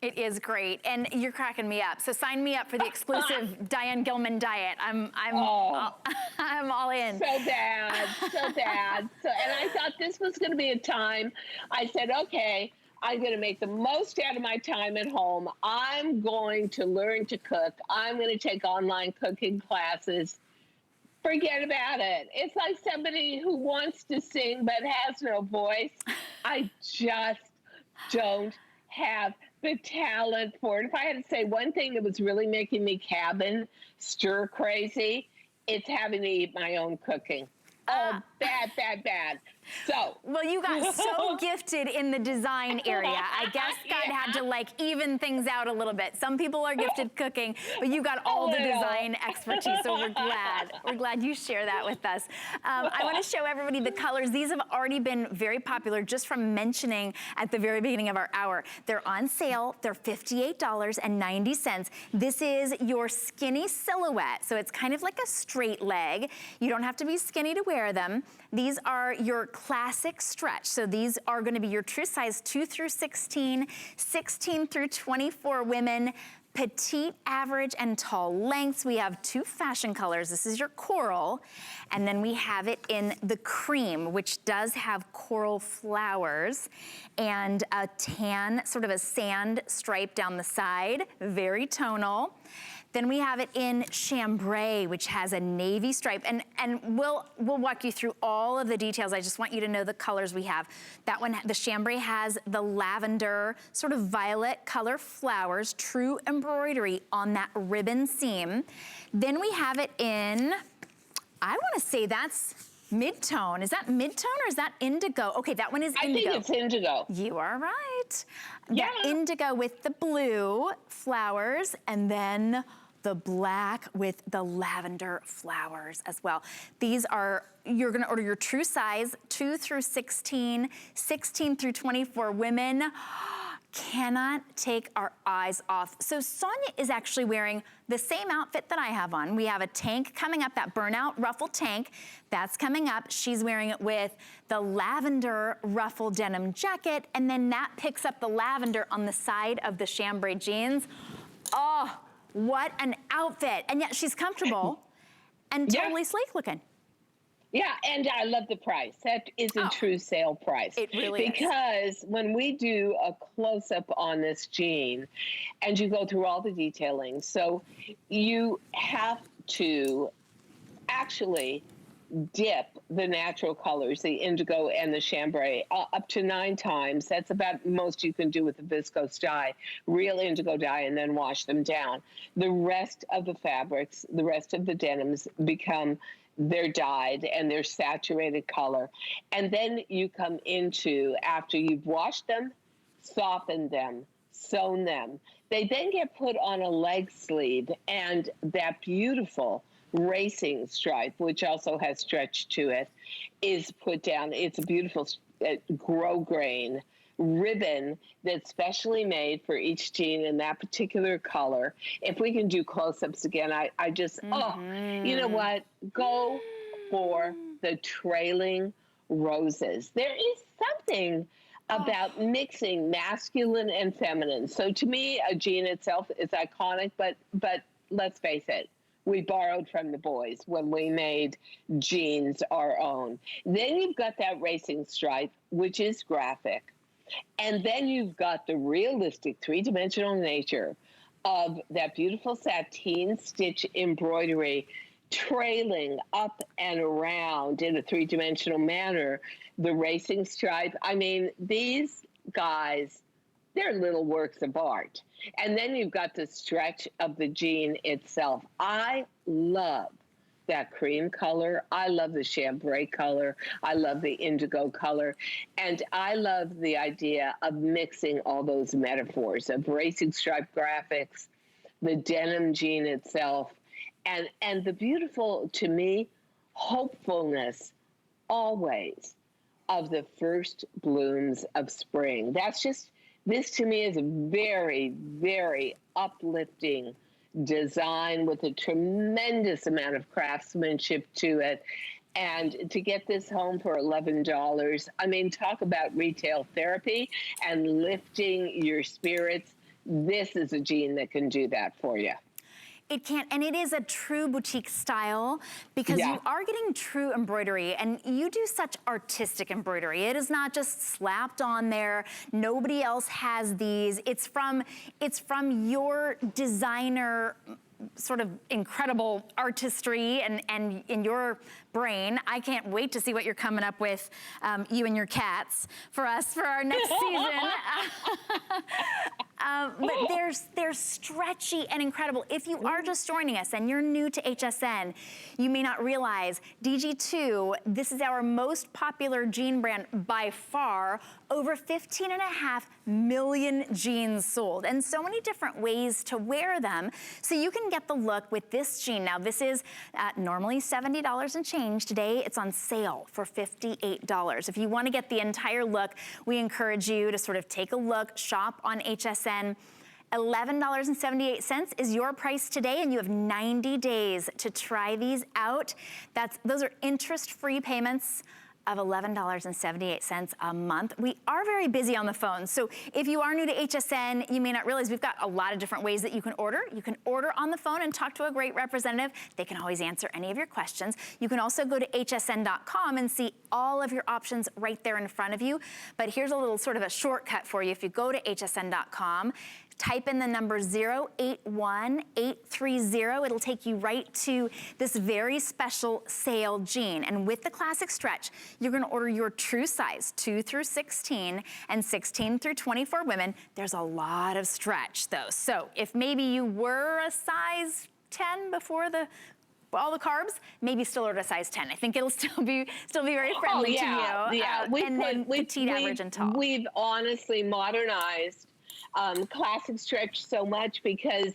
It is great, and you're cracking me up. So sign me up for the exclusive Diane Gilman diet. I'm all in. So bad, so bad. And I thought this was going to be a time. I said, okay, I'm going to make the most out of my time at home. I'm going to learn to cook. I'm going to take online cooking classes. Forget about it. It's like somebody who wants to sing but has no voice. I just don't have the talent for it. If I had to say one thing that was really making me cabin stir crazy, it's having to eat my own cooking. Oh, bad, bad, bad. So. Well, you got so gifted in the design area. I guess God had to like even things out a little bit. Some people are gifted cooking, but you got all the design expertise, so we're glad. We're glad you share that with us. I want to show everybody the colors. These have already been very popular just from mentioning at the very beginning of our hour. They're on sale. They're $58.90. This is your skinny silhouette, so it's kind of like a straight leg. You don't have to be skinny to wear them. These are your classic stretch. So these are gonna be your true size 2 through 16, 16 through 24 women, petite, average, and tall lengths. We have 2 fashion colors. This is your coral, and then we have it in the cream, which does have coral flowers and a tan, sort of a sand stripe down the side, very tonal. Then we have it in chambray, which has a navy stripe. And we'll walk you through all of the details. I just want you to know the colors we have. That one, the chambray, has the lavender, sort of violet color flowers, true embroidery on that ribbon seam. Then we have it in, I wanna say that's mid-tone. Is that mid-tone or is that indigo? Okay, that one is indigo. I think it's indigo. You are right. Yeah. The indigo with the blue flowers, and then the black with the lavender flowers as well. These are, you're gonna order your true size, 2 through 16, 16 through 24 women. Cannot take our eyes off. So Sonia is actually wearing the same outfit that I have on. We have a tank coming up, that burnout ruffle tank, that's coming up. She's wearing it with the lavender ruffle denim jacket, and then that picks up the lavender on the side of the chambray jeans. Oh, what an outfit. And yet she's comfortable and totally sleek looking. Yeah, and I love the price. That is a true sale price. It really is. Because when we do a close-up on this jean, and you go through all the detailing, so you have to actually dip the natural colors, the indigo and the chambray, up to 9 times. That's about most you can do with the viscose dye, real indigo dye, and then wash them down. The rest of the fabrics, the rest of the denims become, they're dyed and they're saturated color. And then you come into, after you've washed them, softened them, sewn them, they then get put on a leg sleeve, and that beautiful racing stripe, which also has stretch to it, is put down. It's a beautiful grosgrain ribbon that's specially made for each jean in that particular color. If we can do close-ups again, I just, oh, you know what? Go for the trailing roses. There is something about mixing masculine and feminine. So to me, a jean itself is iconic, but let's face it, we borrowed from the boys when we made jeans our own. Then you've got that racing stripe, which is graphic. And then you've got the realistic three-dimensional nature of that beautiful sateen stitch embroidery trailing up and around in a three-dimensional manner, the racing stripe. I mean, these guys, they're little works of art. And then you've got the stretch of the jean itself. I love that cream color. I love the chambray color. I love the indigo color. And I love the idea of mixing all those metaphors of racing stripe graphics, the denim jean itself, and the beautiful, to me, hopefulness always of the first blooms of spring. That's just, this to me is a very, very uplifting design with a tremendous amount of craftsmanship to it. And to get this home for $11, I mean, talk about retail therapy and lifting your spirits. this is a jean that can do that for you. It can, and it is a true boutique style because you are getting true embroidery, and you do such artistic embroidery. It is not just slapped on there. Nobody else has these. It's from your designer sort of incredible artistry and in your brain. I can't wait to see what you're coming up with, you and your cats, for us for our next season. But they're stretchy and incredible. If you are just joining us and you're new to HSN, you may not realize DG2, this is our most popular jean brand by far. Over 15.5 million jeans sold, and so many different ways to wear them. So you can get the look with this jean. Now this is normally $70 and change. Today it's on sale for $58. If you want to get the entire look, we encourage you to sort of take a look, shop on HSN. $11.78 is your price today, and you have 90 days to try these out. Those are interest-free payments of $11.78 a month. We are very busy on the phone, so if you are new to HSN, you may not realize we've got a lot of different ways that you can order. You can order on the phone and talk to a great representative. They can always answer any of your questions. You can also go to hsn.com and see all of your options right there in front of you. But here's a little sort of a shortcut for you. If you go to hsn.com, type in the number 081830. It'll take you right to this very special sale jean. And with the classic stretch, you're gonna order your true size, 2 through 16 and 16 through 24 women. There's a lot of stretch though. So if maybe you were a size 10 before all the carbs, maybe still order a size 10. I think it'll still be very friendly to you. Yeah, and petite, average, and tall. We've honestly modernized classic stretch so much because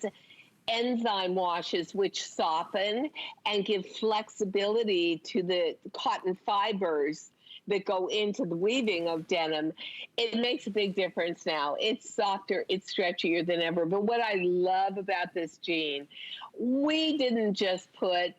enzyme washes, which soften and give flexibility to the cotton fibers that go into the weaving of denim, it makes a big difference now. It's softer, it's stretchier than ever. But what I love about this jean, we didn't just put,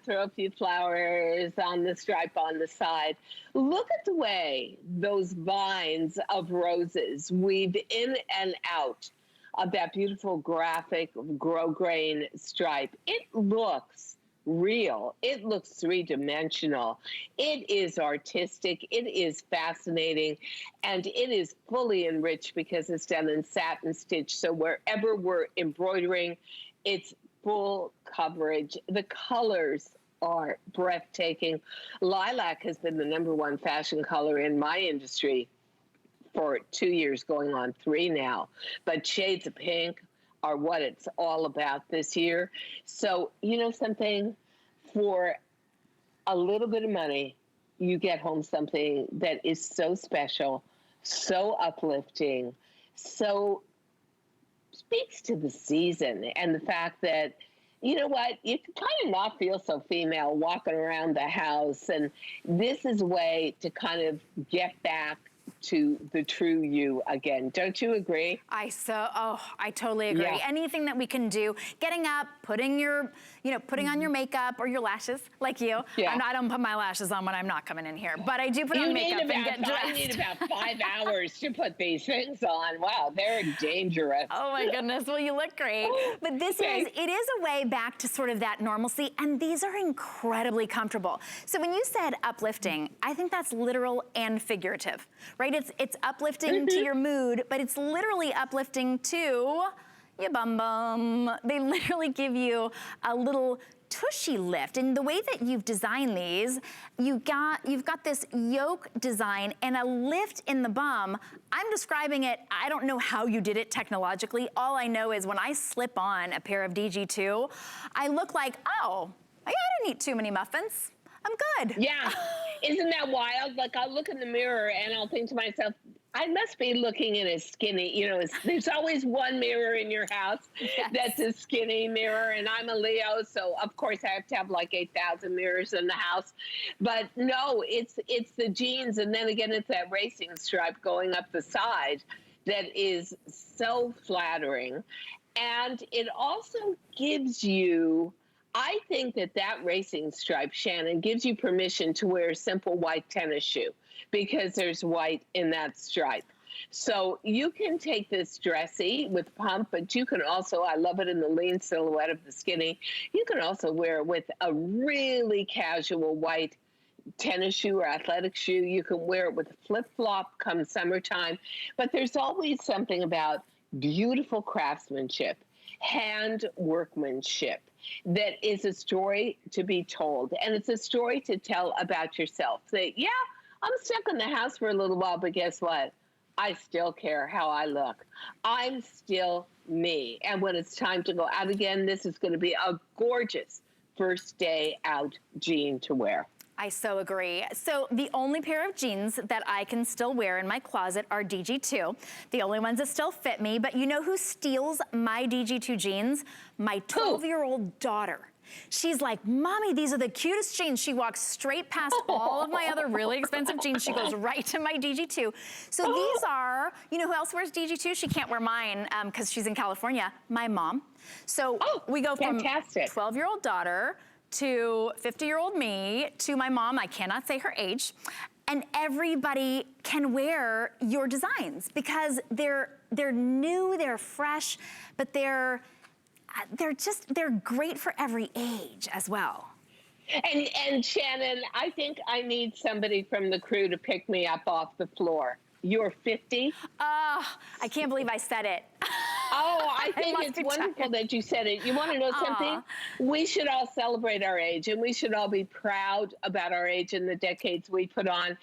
throw a few flowers on the stripe on the side. Look at the way those vines of roses weave in and out of that beautiful graphic grosgrain stripe. It looks real. It looks three-dimensional. It is artistic. It is fascinating. And it is fully enriched because it's done in satin stitch. So wherever we're embroidering, it's full coverage. The colors are breathtaking. Lilac has been the #1 fashion color in my industry for 2 years, going on 3 now. But shades of pink are what it's all about this year. So, you know something? For a little bit of money, you get home something that is so special, so uplifting, so speaks to the season and the fact that, you know what, you can kind of not feel so female walking around the house. And this is a way to kind of get back to the true you again. Don't you agree? I totally agree. Yeah. Anything that we can do, getting up, putting on your makeup or your lashes, like you. Yeah. I don't put my lashes on when I'm not coming in here, but I do put on makeup and get dressed. I need about 5 hours to put these things on. Wow, they're dangerous. Oh my goodness, well you look great. But it is a way back to sort of that normalcy, and these are incredibly comfortable. So when you said uplifting, I think that's literal and figurative, right? It's uplifting to your mood, but it's literally uplifting to your bum bum. They literally give you a little tushy lift. And the way that you've designed these, you've got this yoke design and a lift in the bum. I'm describing it, I don't know how you did it technologically. All I know is when I slip on a pair of DG2, I look like, oh, I didn't eat too many muffins. I'm good. Yeah. Isn't that wild? Like, I'll look in the mirror and I'll think to myself, I must be looking at a skinny, there's always one mirror in your house that's a skinny mirror, and I'm a Leo, so of course I have to have like 8,000 mirrors in the house. But no, it's the jeans, and then again, it's that racing stripe going up the side that is so flattering. And it also gives you, I think that racing stripe, Shannon, gives you permission to wear a simple white tennis shoe because there's white in that stripe. So you can take this dressy with pump, but you can also, I love it in the lean silhouette of the skinny. You can also wear it with a really casual white tennis shoe or athletic shoe. You can wear it with a flip-flop come summertime. But there's always something about beautiful craftsmanship, hand workmanship, that is a story to be told. And it's a story to tell about yourself. Say, yeah, I'm stuck in the house for a little while, but guess what? I still care how I look. I'm still me. And when it's time to go out again, this is going to be a gorgeous first day out jean to wear. I so agree. So the only pair of jeans that I can still wear in my closet are DG2. The only ones that still fit me, but you know who steals my DG2 jeans? My 12-year-old daughter. She's like, Mommy, these are the cutest jeans. She walks straight past all of my other really expensive jeans. She goes right to my DG2. So these are, you know who else wears DG2? She can't wear mine because she's in California. My mom. So we go from 12-year-old daughter to 50-year-old me, to my mom, I cannot say her age, and everybody can wear your designs because they're new, they're fresh, but they're great for every age as well. And Shannon, I think I need somebody from the crew to pick me up off the floor. You're 50? I can't believe I said it. Oh, I think it's wonderful that you said it. You want to know something? We should all celebrate our age, and we should all be proud about our age and the decades we put on.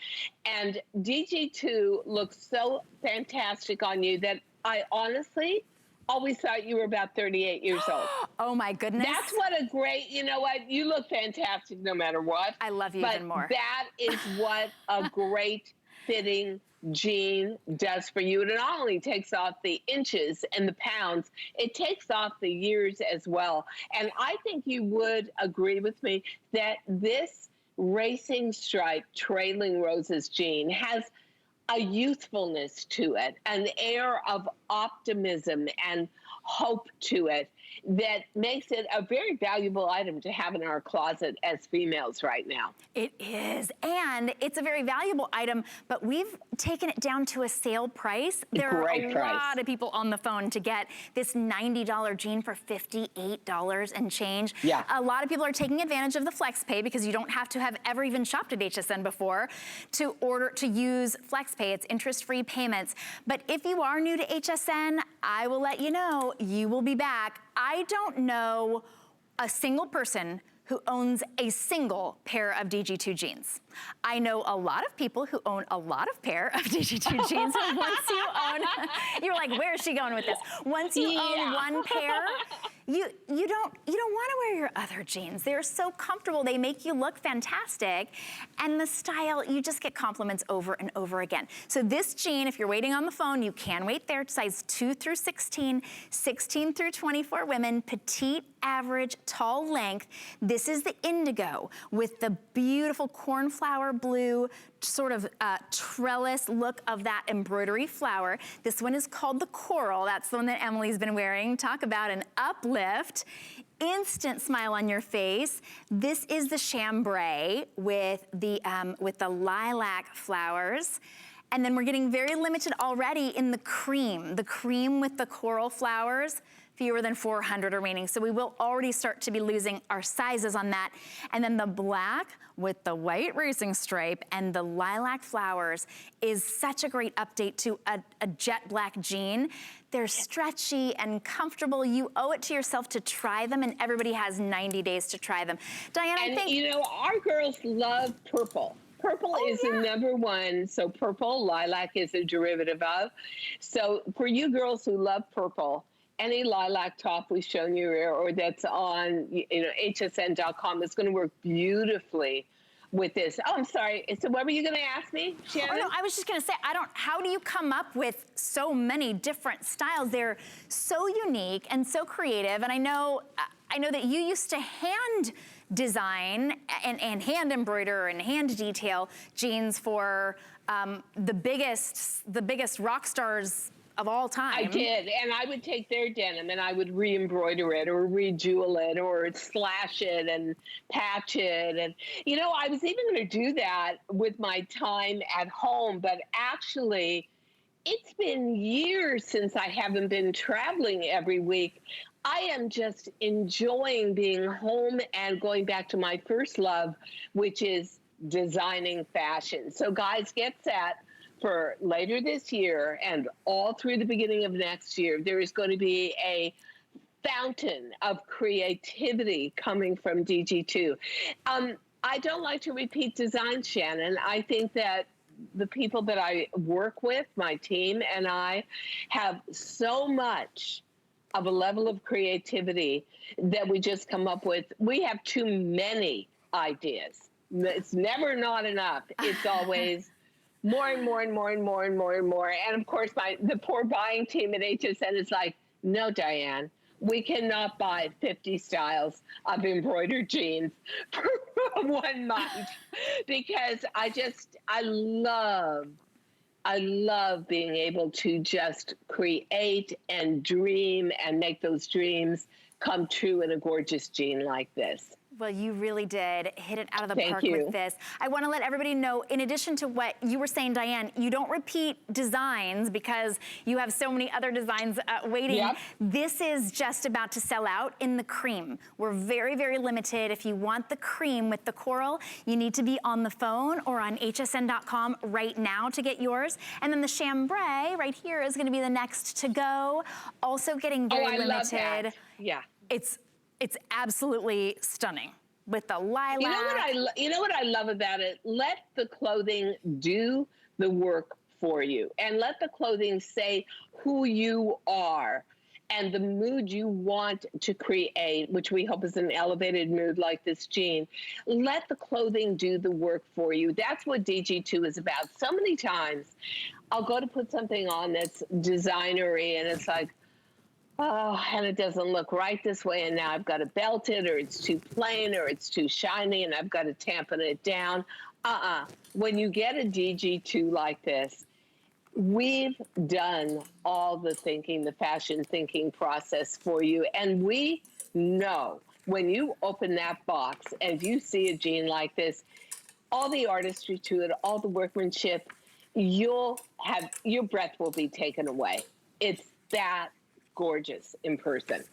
And DG2 looks so fantastic on you that I honestly always thought you were about 38 years old. Oh, my goodness. That's what a great, you know what? You look fantastic no matter what. I love you even more. That is what a great fitting jean does for you. And it not only takes off the inches and the pounds, it takes off the years as well. And I think you would agree with me that this racing stripe trailing roses jean has a youthfulness to it, an air of optimism and hope to it that makes it a very valuable item to have in our closet as females right now. It is, and it's a very valuable item, but we've taken it down to a sale price. There are a lot of people on the phone to get this $90 jean for $58 and change. Yeah. A lot of people are taking advantage of the flex pay because you don't have to have ever even shopped at HSN before to use flex pay. It's interest-free payments. But if you are new to HSN, I will let you know, you will be back. I don't know a single person who owns a single pair of DG2 jeans. I know a lot of people who own a lot of pair of DG2 jeans. And once you own, you're like, where is she going with this? Once you own one pair, you don't want to wear your other jeans. They're so comfortable. They make you look fantastic. And the style, you just get compliments over and over again. So this jean, if you're waiting on the phone, you can wait there. Size 2 through 16, 16 through 24 women, petite, average, tall length. This is the indigo with the beautiful cornflower blue sort of trellis look of that embroidery flower. This one is called the coral. That's the one that Emily's been wearing. Talk about an uplift. Instant smile on your face. This is the chambray with the lilac flowers. And then we're getting very limited already in the cream with the coral flowers. Fewer than 400 remaining. So we will already start to be losing our sizes on that. And then the black with the white racing stripe and the lilac flowers is such a great update to a jet black jean. They're stretchy and comfortable. You owe it to yourself to try them, and everybody has 90 days to try them. Diane, I think— you know, our girls love purple. Purple is the number one, so purple, lilac is a derivative of. So for you girls who love purple, any lilac top we've shown you or that's on hsn.com is going to work beautifully with this. Oh, I'm sorry. So what were you going to ask me, Shannon? Oh, no, I was just going to say, how do you come up with so many different styles? They're so unique and so creative. And I know that you used to hand design and hand embroider and hand detail jeans for the biggest rock stars of all time. I did, and I would take their denim and I would re-embroider it or re-jewel it or slash it and patch it. And, I was even going to do that with my time at home, but actually it's been years since I haven't been traveling every week. I am just enjoying being home and going back to my first love, which is designing fashion. So guys, get set for later this year and all through the beginning of next year. There is going to be a fountain of creativity coming from DG2. I don't like to repeat design, Shannon. I think that the people that I work with, my team and I, have so much of a level of creativity that we just come up with. We have too many ideas. It's never not enough. It's always more and more and more and more and more and more. And of course, the poor buying team at HSN is like, no, Diane, we cannot buy 50 styles of embroidered jeans for 1 month because I love being able to just create and dream and make those dreams come true in a gorgeous jean like this. Well, you really did hit it out of the Thank park you. with this. I want to let everybody know, in addition to what you were saying, Diane, you don't repeat designs because you have so many other designs waiting. Yep. This is just about to sell out in the cream. We're very, very limited. If you want the cream with the coral, you need to be on the phone or on hsn.com right now to get yours. And then the chambray right here is going to be the next to go. Also getting very limited. Love that. Yeah. It's absolutely stunning with the lilac. You know what I love about it? Let the clothing do the work for you, and let the clothing say who you are and the mood you want to create, which we hope is an elevated mood like this jean. Let the clothing do the work for you. That's what DG2 is about. So many times I'll go to put something on that's designery and it's like, oh, and it doesn't look right this way, and now I've got to belt it, or it's too plain, or it's too shiny, and I've got to tampen it down. When you get a DG2 like this, we've done all the thinking, the fashion thinking process for you, and we know when you open that box and you see a jean like this, all the artistry to it, all the workmanship, your breath will be taken away. It's that gorgeous in person.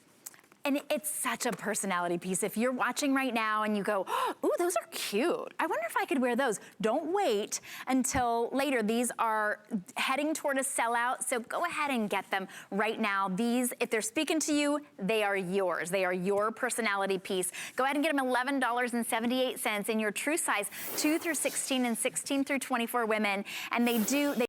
And it's such a personality piece. If you're watching right now and you go, ooh, those are cute. I wonder if I could wear those. Don't wait until later. These are heading toward a sellout, so go ahead and get them right now. These, if they're speaking to you, they are yours. They are your personality piece. Go ahead and get them $11.78 in your true size, 2 through 16 and 16 through 24 women. And they